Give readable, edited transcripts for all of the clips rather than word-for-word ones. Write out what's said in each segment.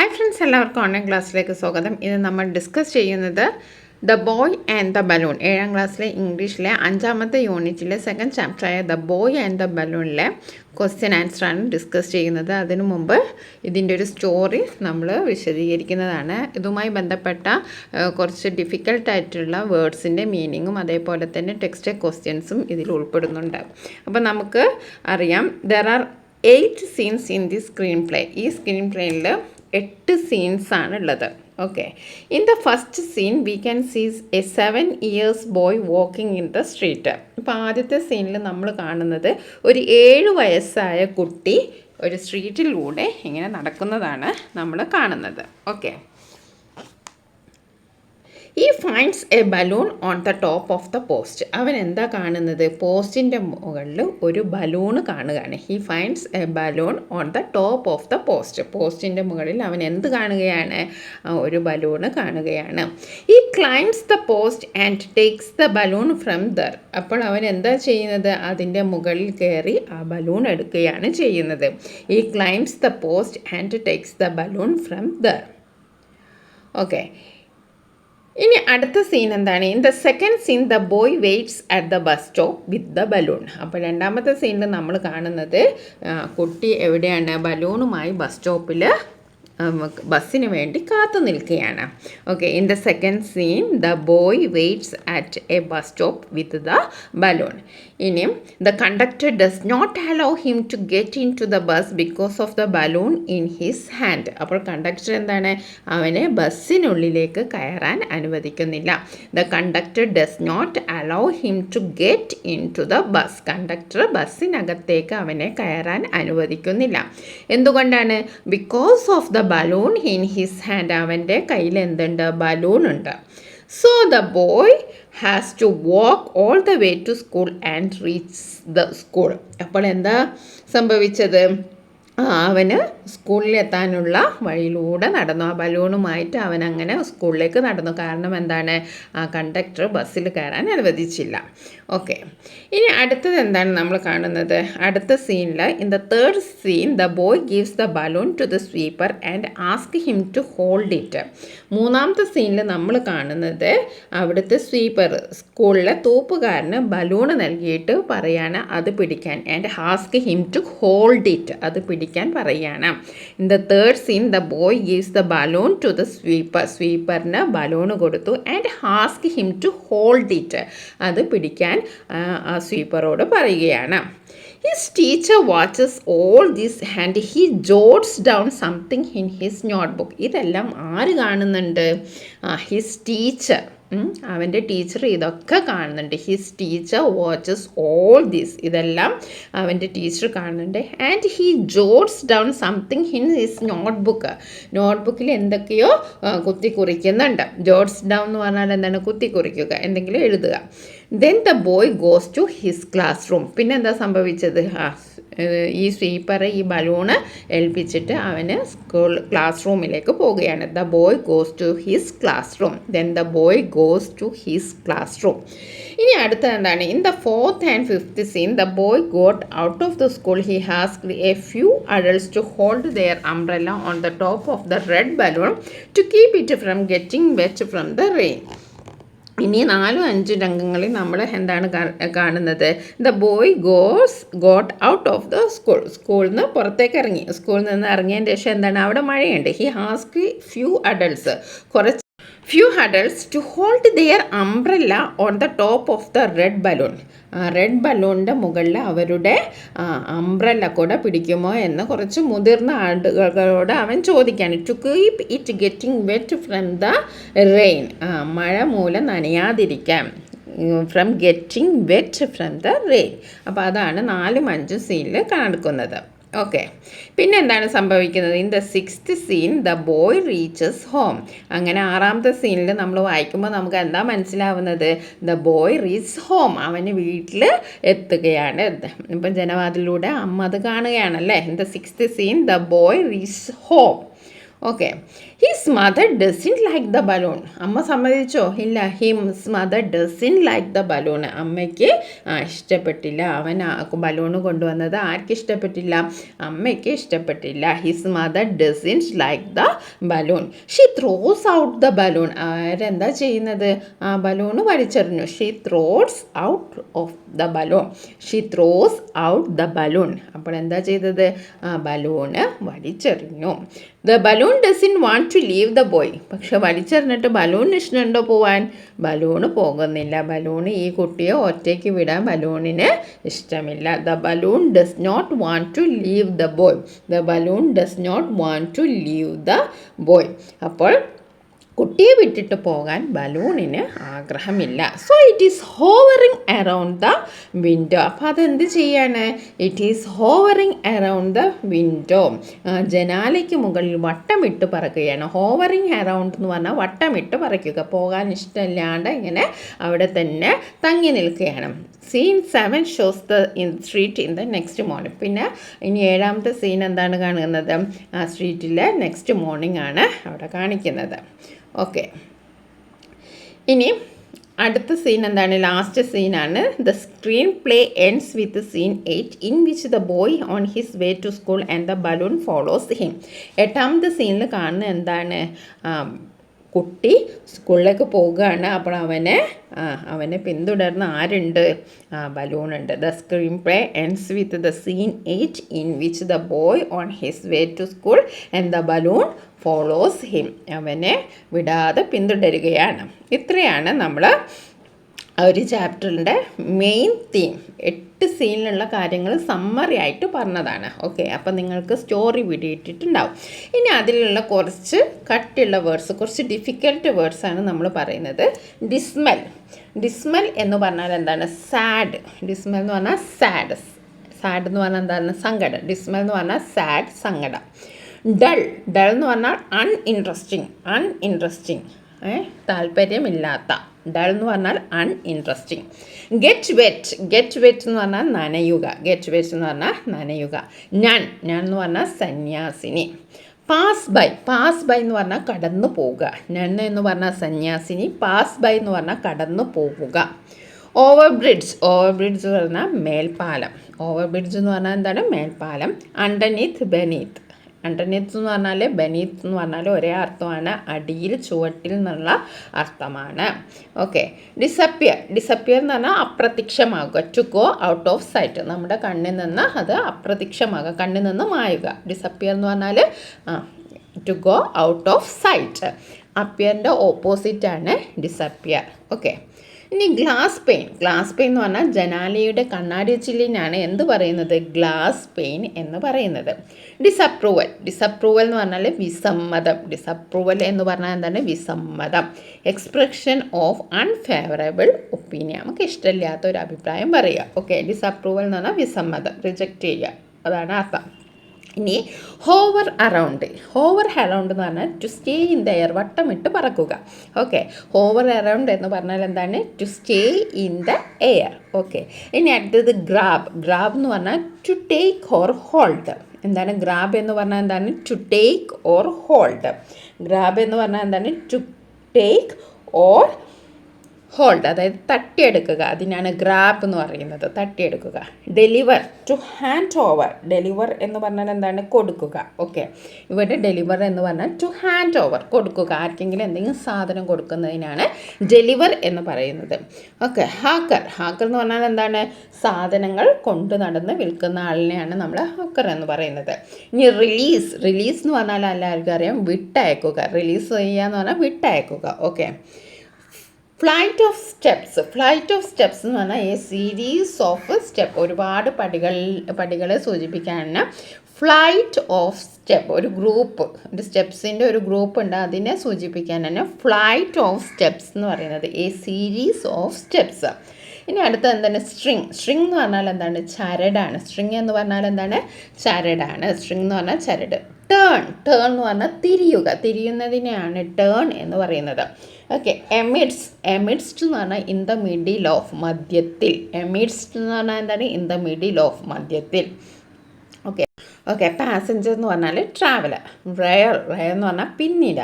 Hi friends, എല്ലാവർക്കും online ക്ലാസ്സിലേക്ക് സ്വാഗതം. ഇത് നമ്മൾ ഡിസ്കസ് ചെയ്യുന്നത് the boy and the balloon. 7ാം ക്ലാസ്സിലെ ഇംഗ്ലീഷിലെ 5ാമത്തെ യൂണിറ്റിലെ സെക്കൻഡ് ചാപ്റ്ററായ ദ ബോയ് ആൻഡ് ദ ബലൂണിലെ ക്വസ്റ്റ്യൻ ആൻസറാണ് ഡിസ്കസ് ചെയ്യുന്നത്. അതിനു മുമ്പ് ഇതിൻ്റെ ഒരു സ്റ്റോറി നമ്മൾ വിശദീകരിക്കുന്നതാണ്. ഇതുമായി ബന്ധപ്പെട്ട കുറച്ച് ഡിഫിക്കൽട്ടായിട്ടുള്ള വേർഡ്സിൻ്റെ മീനിങ്ങും അതേപോലെ തന്നെ ടെക്സ്റ്റ് ക്വസ്റ്റ്യൻസും ഇതിൽ ഉൾപ്പെടുന്നുണ്ട്. അപ്പോൾ നമുക്ക് അറിയാം, there are 8 scenes in the screenplay. ഈ സ്ക്രീൻ പ്ലേയിൽ 8 സീൻസാണ് ഉള്ളത്. Okay, in the first scene we can sees a 7 years boy walking in the street. ഇപ്പോൾ ആദ്യത്തെ സീനിൽ നമ്മൾ കാണുന്നത് ഒരു 7 വയസ്സായ കുട്ടി ഒരു സ്ട്രീറ്റിലൂടെ ഇങ്ങനെ നടക്കുന്നതാണ് നമ്മൾ കാണുന്നത്. Okay, he finds a balloon on the top of the post. അവൻ എന്താ കാണുന്നത്? പോസ്റ്റിൻ്റെ മുകളിൽ ഒരു ബലൂൺ കാണുകയാണ്. He finds a balloon on the top of the post. പോസ്റ്റിൻ്റെ മുകളിൽ അവൻ എന്ത് കാണുകയാണ്? ഒരു ബലൂണ് കാണുകയാണ്. He climbs the post and takes the balloon from there. അപ്പോൾ അവൻ എന്താ ചെയ്യുന്നത്? അതിൻ്റെ മുകളിൽ കയറി ആ ബലൂൺ എടുക്കുകയാണ് ചെയ്യുന്നത്. He climbs the post and takes the balloon from there. Okay, ഇനി അടുത്ത സീൻ എന്താണ്? In the second scene the boy waits at the bus stop with the balloon. അപ്പോൾ രണ്ടാമത്തെ സീനിൽ നമ്മൾ കാണുന്നത് കുട്ടി എവിടെയാണ്? ബലൂണുമായി ബസ് സ്റ്റോപ്പിൽ ബസ്സിന് വേണ്ടി കാത്തു നിൽക്കുകയാണ്. Okay, in the second scene the boy waits at a bus stop with the balloon. ഇനിയും the conductor does not allow him to get into the bus because of the balloon in his hand. അപ്പോൾ conductor എന്താണ്? അവനെ ബസ്സിനുള്ളിലേക്ക് കയറാൻ അനുവദിക്കുന്നില്ല. The conductor does not allow him to get into the bus. Conductor ബസ്സിനകത്തേക്ക് അവനെ കയറാൻ അനുവദിക്കുന്നില്ല. എന്തുകൊണ്ടാണ്? Because of the balloon in his hand. അവൻ്റെ കയ്യിൽ എന്തുണ്ട്? ബലൂൺ ഉണ്ട്. So the boy has to walk all the way to school and reach the school. അപ്പോൾ എന്താ സംഭവിച്ചത്? അവന് സ്കൂളിലെത്താനുള്ള വഴിയിലൂടെ നടന്നു. ആ ബലൂണുമായിട്ട് അവൻ അങ്ങനെ സ്കൂളിലേക്ക് നടന്നു. കാരണം എന്താണ്? ആ കണ്ടക്ടർ ബസ്സിൽ കയറാൻ അനുവദിച്ചില്ല. ഓക്കെ, ഇനി അടുത്തത് എന്താണ് നമ്മൾ കാണുന്നത്? അടുത്ത സീനിൽ in the third scene the boy gives the balloon to the sweeper and ask him to hold it. മൂന്നാമത്തെ സീനിൽ നമ്മൾ കാണുന്നത് അവിടുത്തെ സ്വീപ്പർ, സ്കൂളിലെ തൂപ്പുകാരന് ബലൂൺ നൽകിയിട്ട് പറയാണ് അത് പിടിക്കാൻ. And ask him to hold it, അത് പിടിക്കാൻ പറയുകയാണ്. In the third scene the boy gives the balloon to the sweeper. സ്വീപ്പറിന് ബലൂൺ കൊടുത്തു. And ask him to hold it, അത് പിടിക്കാൻ ആ സ്വീപ്പറോട് പറയുകയാണ്. His teacher watches all this and he jots down something in his notebook. ഇതെല്ലാം ആര് കാണുന്നുണ്ട്? ഹിസ് ടീച്ചർ, അവൻ്റെ ടീച്ചർ ഇതൊക്കെ കാണുന്നുണ്ട്. His teacher watches all this, ഇതെല്ലാം അവൻ്റെ ടീച്ചർ കാണുന്നുണ്ട്. And he jots down something in his notebook. നോട്ട്ബുക്കിൽ എന്തൊക്കെയോ കുത്തി കുറിക്കുന്നുണ്ട്. ജോട്ട്സ് ഡൗൺ എന്ന് പറഞ്ഞാൽ എന്താണ്? കുത്തി കുറിക്കുക, എന്തെങ്കിലും എഴുതുക. Then the boy goes to his classroom. പിന്നെ എന്താ സംഭവിച്ചത്? ഈ സ്വീപ്പറെ ഈ ബലൂണ് ഏൽപ്പിച്ചിട്ട് അവന് ക്ലാസ് റൂമിലേക്ക് പോവുകയാണ്. The boy goes to his classroom. Then the boy goes to his classroom. ഇനി അടുത്തത് എന്താണ്? In the fourth and fifth scene the boy got out of the school. He asked a few adults to hold their umbrella on the top of the red balloon to keep it from getting wet from the rain. ഇനി 4-5 രംഗങ്ങളിൽ നമ്മൾ എന്താണ് കാണുന്നത്? The boy got out of the school. സ്കൂളിൽ നിന്ന് പുറത്തേക്ക് ഇറങ്ങി. സ്കൂളിൽ നിന്ന് ഇറങ്ങിയതിന് ശേഷം എന്താണ്? അവിടെ മഴയുണ്ട്. He asked few adults to hold their umbrella on the top of the red balloon. Red ബലൂണിൻ്റെ മുകളിൽ അവരുടെ അംബ്രല്ല കൂടെ പിടിക്കുമോ എന്ന് കുറച്ച് മുതിർന്ന ആളുകളോട് അവൻ ചോദിക്കുകയാണ്. To keep it getting wet from the rain. മഴ മൂലം നനയാതിരിക്കാം. From getting wet from the rain. അപ്പോൾ അതാണ് 4-5 സീനിൽ കാണിക്കുന്നത്. ഓക്കെ, പിന്നെ എന്താണ് സംഭവിക്കുന്നത്? In the sixth scene the boy reaches home. അങ്ങനെ 6ാമത്തെ സീനിൽ നമ്മൾ വായിക്കുമ്പോൾ നമുക്ക് എന്താ മനസ്സിലാവുന്നത്? The boy reach home. അവന് വീട്ടിൽ എത്തുകയാണ്. ഇപ്പം ജനവാതിലൂടെ അമ്മ അത് കാണുകയാണല്ലേ. In the sixth scene the boy reach home. Okay. His mother doesn't like the balloon. അമ്മ സമ്മതിച്ചോ? ഇല്ല. His mother doesn't like the balloon. അമ്മയ്ക്ക് ഇഷ്ടപ്പെട്ടില്ല. അവൻ ബലൂൺ കൊണ്ടുവന്നത് ആർക്ക് ഇഷ്ടപ്പെട്ടില്ല? അമ്മയ്ക്ക് ഇഷ്ടപ്പെട്ടില്ല. His mother doesn't like the balloon. She throws out the balloon. അവരെന്താ ചെയ്യുന്നത്? ആ ബലൂൺ വലിച്ചെറിഞ്ഞു. She throws out of the balloon. She throws out the balloon. അപ്പോൾ എന്താ ചെയ്തത്? ആ ബലൂണ് വലിച്ചെറിഞ്ഞു. The balloon doesn't want to leave the boy. പക്ഷെ വലിച്ചെറിഞ്ഞിട്ട് ബലൂണിന് ഇഷ്ടമുണ്ടോ പോവാൻ? ബലൂണ് പോകുന്നില്ല. ബലൂണ് ഈ കുട്ടിയെ ഒറ്റയ്ക്ക് വിടാൻ ബലൂണിന് ഇഷ്ടമില്ല. The balloon does not want to leave the boy. The balloon does not want to leave the boy. അപ്പോൾ കുട്ടിയെ വിട്ടിട്ട് പോകാൻ ബലൂണിന് ആഗ്രഹമില്ല. So it is hovering around the window. അപ്പോൾ അതെന്ത് ചെയ്യാണ്? It is hovering around the window. ജനാലയ്ക്ക് മുകളിൽ വട്ടമിട്ട് പറക്കുകയാണ്. ഹോവറിങ് അറൗണ്ട് എന്ന് പറഞ്ഞാൽ വട്ടമിട്ട് പറയ്ക്കുക. പോകാൻ ഇഷ്ടമില്ലാണ്ട് ഇങ്ങനെ അവിടെ തന്നെ തങ്ങി നിൽക്കുകയാണ്. Scene 7 shows the street in the next morning. പിന്നെ ഇനി 7ാമത്തെ സീൻ എന്താണ് കാണുന്നത്? ആ സ്ട്രീറ്റിലെ നെക്സ്റ്റ് മോർണിംഗ് ആണ് അവിടെ കാണിക്കുന്നത്. ഓക്കെ. ഇനി അടുത്ത സീൻ എന്താണ്? ലാസ്റ്റ് സീനാണ്. The screenplay ends with scene 8 in which the boy on his way to school and the balloon follows him. 8ാമത്തെ സീനിൽ കാണുന്ന എന്താണ്? കുട്ടി സ്കൂളിലേക്ക് പോവുകയാണ്. അപ്പോൾ അവനെ പിന്തുടർന്ന് ആരുണ്ട്? ബലൂണുണ്ട്. The screenplay ends with the scene 8 in which the boy on his way to school and the balloon follows him. അവനെ വിടാതെ പിന്തുടരുകയാണ്. ഇത്രയാണ് നമ്മൾ ഒരു ചാപ്റ്ററിൻ്റെ മെയിൻ തീം. 8 സീനിലുള്ള കാര്യങ്ങൾ സമ്മറി ആയിട്ട് പറഞ്ഞതാണ്. ഓക്കെ. അപ്പം നിങ്ങൾക്ക് സ്റ്റോറി വിടിയിട്ടിട്ടുണ്ടാവും. ഇനി അതിലുള്ള കുറച്ച് കട്ടിയുള്ള വേർഡ്സ്, കുറച്ച് ഡിഫിക്കൽട്ട് വേർഡ്സാണ് നമ്മൾ പറയുന്നത്. ഡിസ്മൽ. ഡിസ്മൽ എന്ന് പറഞ്ഞാൽ എന്താണ്? സാഡ്. ഡിസ്മൽ എന്ന് പറഞ്ഞാൽ സാഡ്. സാഡ് എന്ന് പറഞ്ഞാൽ എന്താണ്? സങ്കടം. ഡിസ്മൽ എന്ന് പറഞ്ഞാൽ സാഡ്, സങ്കടം. ഡൾ. ഡൾ എന്ന് പറഞ്ഞാൽ അൺഇൻട്രസ്റ്റിംഗ്. താല്പര്യമില്ലാത്ത. ഡൾ എന്ന് പറഞ്ഞാൽ uninteresting. Get wet. Get wet എന്ന് പറഞ്ഞാൽ നനയുക. ഗെറ്റ് വെറ്റ് എന്ന് പറഞ്ഞാൽ നനയുക. നൺ. നൺ എന്ന് പറഞ്ഞാൽ സന്യാസിനി. Pass by. പാസ് ബൈ എന്ന് പറഞ്ഞാൽ കടന്നു പോവുക. നൺ എന്ന് പറഞ്ഞാൽ സന്യാസിനി. പാസ് ബൈ എന്ന് പറഞ്ഞാൽ കടന്നു പോവുക. Over bridge. ഓവർ ബ്രിഡ്ജ് എന്ന് പറഞ്ഞാൽ മേൽപ്പാലം. ഓവർ ബ്രിഡ്ജ് എന്ന് പറഞ്ഞാൽ എന്താണ്? മേൽപ്പാലം. Underneath, beneath. അണ്ടർനീത്ത് എന്ന് പറഞ്ഞാൽ ബെനീത്ത് എന്ന് പറഞ്ഞാൽ ഒരേ അർത്ഥമാണ്. അടിയിൽ, ചുവട്ടിൽ എന്നുള്ള അർത്ഥമാണ്. ഓക്കെ. ഡിസപ്പിയർ. ഡിസപ്പിയർ എന്ന് പറഞ്ഞാൽ അപ്രത്യക്ഷമാകുക. To go out of sight. നമ്മുടെ കണ്ണിൽ നിന്ന് അത് അപ്രത്യക്ഷമാകുക, കണ്ണിൽ നിന്ന് മായുക. ഡിസപ്പിയർ എന്ന് പറഞ്ഞാൽ to go out of sight. അപ്പിയറിൻ്റെ ഓപ്പോസിറ്റാണ് ഡിസപ്പിയർ. ഓക്കെ. ഇനി ഗ്ലാസ് പെയിൻ. ഗ്ലാസ് പെയിൻ എന്ന് പറഞ്ഞാൽ ജനാലയുടെ കണ്ണാടി ചില്ലിനാണ് എന്ത് പറയുന്നത്? ഗ്ലാസ് പെയിൻ എന്ന് പറയുന്നത്. ഡിസപ്രൂവൽ. ഡിസപ്രൂവൽ എന്ന് പറഞ്ഞാൽ വിസമ്മതം. ഡിസപ്രൂവൽ എന്ന് പറഞ്ഞാൽ എന്താണ്? വിസമ്മതം. Expression of unfavourable opinion. നമുക്ക് ഇഷ്ടമില്ലാത്ത ഒരു അഭിപ്രായം പറയുക. ഓക്കെ. ഡിസപ്രൂവൽ എന്ന് പറഞ്ഞാൽ വിസമ്മതം, റിജക്റ്റ് ചെയ്യുക, അതാണ് അർത്ഥം. ഇനി ഹോവർ അറൗണ്ട്. ഹോവർ അറൗണ്ട് എന്ന് പറഞ്ഞാൽ to stay in the air, വട്ടമിട്ട് പറക്കുക. ഓക്കെ. ഹോവർ അറൗണ്ട് എന്ന് പറഞ്ഞാൽ എന്താണ്? To stay in the air. Okay. ഇനി അടുത്തത് ഗ്രാബ്. ഗ്രാബ് എന്ന് പറഞ്ഞാൽ ടു ടേക്ക് ഓർ ഹോൾഡ്. എന്താണ് ഗ്രാബ് എന്ന് പറഞ്ഞാൽ? എന്താണ്? To take or hold. Grab എന്ന് പറഞ്ഞാൽ എന്താണ്? ടു ടേക്ക് ഓർ ഹോൾഡ്, അതായത് തട്ടിയെടുക്കുക. അതിനാണ് ഗ്രാബ് എന്ന് പറയുന്നത്, തട്ടിയെടുക്കുക. Deliver. To hand over. Deliver എന്ന് പറഞ്ഞാൽ എന്താണ്? കൊടുക്കുക. ഓക്കെ. ഇവിടെ ഡെലിവർ എന്ന് പറഞ്ഞാൽ ടു ഹാൻഡ് ഓവർ, കൊടുക്കുക. ആർക്കെങ്കിലും എന്തെങ്കിലും സാധനം കൊടുക്കുന്നതിനാണ് ഡെലിവർ എന്ന് പറയുന്നത്. ഓക്കെ. ഹാക്കർ. ഹാക്കർ എന്ന് പറഞ്ഞാൽ എന്താണ്? സാധനങ്ങൾ കൊണ്ടു നടന്ന് വിൽക്കുന്ന ആളിനെയാണ് നമ്മൾ ഹാക്കർ എന്ന് പറയുന്നത്. ഇനി റിലീസ്. റിലീസ് എന്ന് പറഞ്ഞാൽ എല്ലാവർക്കും അറിയാം, വിട്ടയക്കുക. റിലീസ് ചെയ്യുക എന്ന് പറഞ്ഞാൽ വിട്ടയക്കുക. Okay. Flight of steps. Flight of steps എന്ന് പറഞ്ഞാൽ എ സീരീസ് ഓഫ് സ്റ്റെപ്പ്, ഒരുപാട് പടികളെ സൂചിപ്പിക്കാനാണ് ഫ്ലൈറ്റ് ഓഫ് സ്റ്റെപ്പ്. ഒരു ഗ്രൂപ്പ്, ഒരു സ്റ്റെപ്സിൻ്റെ ഒരു ഗ്രൂപ്പ് ഉണ്ട്, അതിനെ സൂചിപ്പിക്കാനാണ് ഫ്ലൈറ്റ് ഓഫ് സ്റ്റെപ്സ് എന്ന് പറയുന്നത്. A series of steps. ഇനി അടുത്ത എന്താണ്? സ്ട്രിങ്. സ്ട്രിങ് എന്ന് പറഞ്ഞാൽ എന്താണ്? ചരടാണ്. സ്ട്രിങ് എന്ന് പറഞ്ഞാൽ എന്താണ്? ചരടാണ്. സ്ട്രിങ് എന്ന് പറഞ്ഞാൽ ചരട്. ടേൺ. ടേൺ എന്ന് പറഞ്ഞാൽ തിരിയുക. തിരിയുന്നതിനെയാണ് ടേൺ എന്ന് പറയുന്നത്. ഓക്കെ. എമിഡ്സ്. എമിഡ്സ്റ്റ് എന്ന് പറഞ്ഞാൽ ഇൻ ദ മിഡിൽ ഓഫ്, മധ്യത്തിൽ. എമിഡ്സ്റ്റ് എന്ന് പറഞ്ഞാൽ എന്താണ്? ഇൻ ദ മിഡിൽ ഓഫ്, മധ്യത്തിൽ. ഓക്കെ. ഓക്കെ, പാസഞ്ചർ എന്ന് പറഞ്ഞാൽ ട്രാവലർ. റെയർ എന്ന് പറഞ്ഞാൽ പിന്നിട.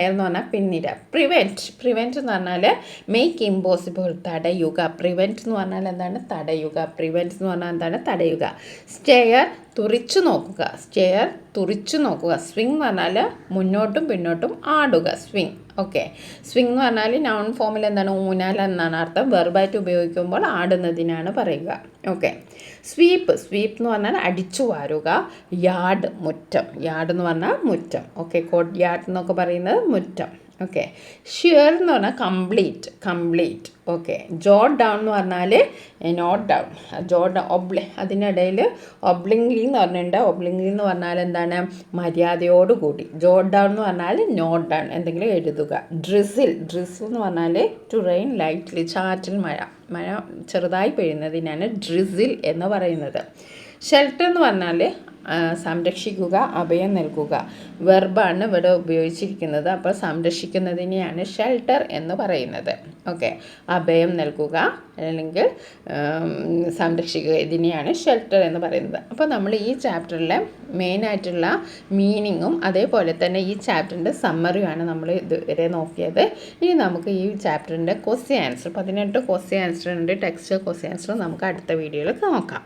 എന്ന് പറഞ്ഞാൽ പിന്നിട. പ്രിവെൻറ്റ് എന്ന് പറഞ്ഞാൽ മേക്ക് ഇമ്പോസിബിൾ, തടയുക. പ്രിവെൻറ്റ് എന്ന് പറഞ്ഞാൽ എന്താണ്? തടയുക. പ്രിവെൻറ്റ് എന്ന് പറഞ്ഞാൽ എന്താണ്? തടയുക. സ്റ്റെയർ, തുറിച്ചു നോക്കുക. തുറിച്ചു നോക്കുക. സ്വിങ് എന്ന് പറഞ്ഞാൽ മുന്നോട്ടും പിന്നോട്ടും ആടുക. സ്വിങ്. ഓക്കെ, സ്വിങ് എന്ന് പറഞ്ഞാൽ നൗൺ ഫോമിൽ എന്താണ്? ഊഞ്ഞാൽ എന്നാണ് അർത്ഥം. വെർബായിട്ട് ഉപയോഗിക്കുമ്പോൾ ആടുന്നതിനാണ് പറയുക. ഓക്കെ, സ്വീപ്പ് എന്ന് പറഞ്ഞാൽ അടിച്ചു വാരുക. യാർഡ്, മുറ്റം. യാർഡ് എന്ന് പറഞ്ഞാൽ മുറ്റം. ഓക്കെ, കോട്ട് യാർഡ് എന്നൊക്കെ പറയുന്നത് മുറ്റം. ഓക്കെ, ഷിയർ എന്ന് പറഞ്ഞാൽ കംപ്ലീറ്റ്. ഓക്കെ, ജോട്ട് ഡൗൺ എന്ന് പറഞ്ഞാൽ നോട്ട് ഡൗൺ. അതിനിടയിൽ ഒബ്ലിംഗ്ലി എന്ന് പറഞ്ഞിട്ടുണ്ട്. ഒബ്ലിംഗ്ലി എന്ന് പറഞ്ഞാൽ എന്താണ്? മര്യാദയോടുകൂടി. ജോട്ട് ഡൗൺ എന്ന് പറഞ്ഞാൽ നോട്ട് ഡൗൺ, എന്തെങ്കിലും എഴുതുക. ഡ്രിസിൽ എന്ന് പറഞ്ഞാൽ ടു റെയിൻ ലൈറ്റ്ലി, ചാറ്റൽ മഴ ചെറുതായി പെയ്യുന്നതിനാണ് ഡ്രിസിൽ എന്ന് പറയുന്നത്. ഷെൽട്ടർ എന്ന് പറഞ്ഞാൽ സംരക്ഷിക്കുക, അഭയം നൽകുക. വെർബാണ് ഇവിടെ ഉപയോഗിച്ചിരിക്കുന്നത്. അപ്പോൾ സംരക്ഷിക്കുന്നതിനെയാണ് ഷെൽട്ടർ എന്ന് പറയുന്നത്. ഓക്കെ, അഭയം നൽകുക അല്ലെങ്കിൽ സംരക്ഷിക്കുക, ഇതിനെയാണ് ഷെൽട്ടർ എന്ന് പറയുന്നത്. അപ്പോൾ നമ്മൾ ഈ ചാപ്റ്ററിലെ മെയിനായിട്ടുള്ള മീനിങ്ങും അതേപോലെ തന്നെ ഈ ചാപ്റ്ററിൻ്റെ സമ്മറിയുമാണ് നമ്മൾ ഇതുവരെ നോക്കിയത്. ഇനി നമുക്ക് ഈ ചാപ്റ്ററിൻ്റെ ക്വസ്റ്റ്യൻ ആൻസർ 18 ക്വസ്റ്റ്യൻ ആൻസർ ഉണ്ട്. ടെക്സ്റ്റ് ക്വസ്റ്റ്യൻ ആൻസർ നമുക്ക് അടുത്ത വീഡിയോയിൽ നോക്കാം.